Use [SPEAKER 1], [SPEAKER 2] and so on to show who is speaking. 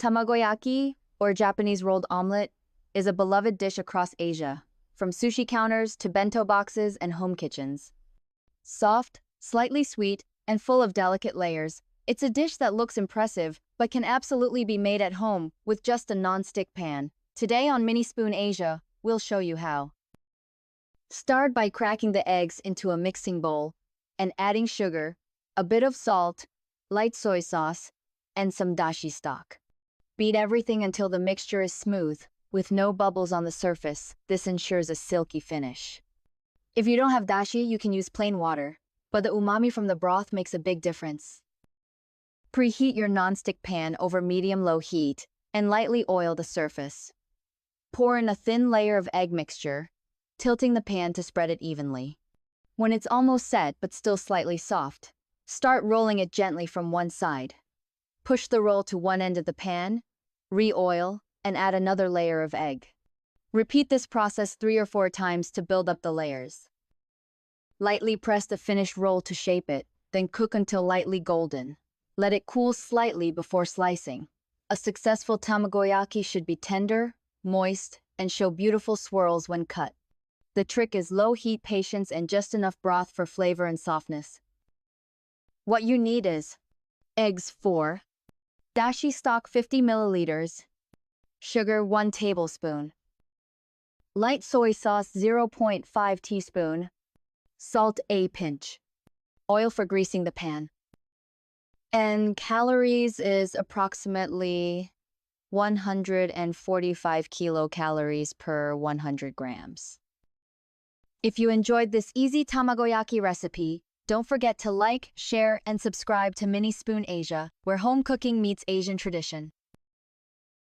[SPEAKER 1] Tamagoyaki, or Japanese rolled omelet, is a beloved dish across Asia, from sushi counters to bento boxes and home kitchens. Soft, slightly sweet, and full of delicate layers, it's a dish that looks impressive but can absolutely be made at home with just a non-stick pan. Today on Mini Spoon Asia, we'll show you how. Start by cracking the eggs into a mixing bowl and adding sugar, a bit of salt, light soy sauce, and some dashi stock. Beat everything until the mixture is smooth, with no bubbles on the surface. This ensures a silky finish. If you don't have dashi, you can use plain water, but the umami from the broth makes a big difference. Preheat your non-stick pan over medium-low heat and lightly oil the surface. Pour in a thin layer of egg mixture, tilting the pan to spread it evenly. When it's almost set but still slightly soft, start rolling it gently from one side. Push the roll to one end of the pan, re-oil, and add another layer of egg. Repeat this process 3 or 4 times to build up the layers. Lightly press the finished roll to shape it, then cook until lightly golden. Let it cool slightly before slicing. A successful tamagoyaki should be tender, moist, and show beautiful swirls when cut. The trick is low heat patience and just enough broth for flavor and softness. What you need is eggs 4, dashi stock 50 milliliters, sugar 1 tablespoon, light soy sauce 0.5 teaspoon, salt a pinch, oil for greasing the pan. And calories is approximately 145 kilocalories per 100 grams. If you enjoyed this easy tamagoyaki recipe, don't forget to like, share, and subscribe to Mini Spoon Asia, where home cooking meets Asian tradition.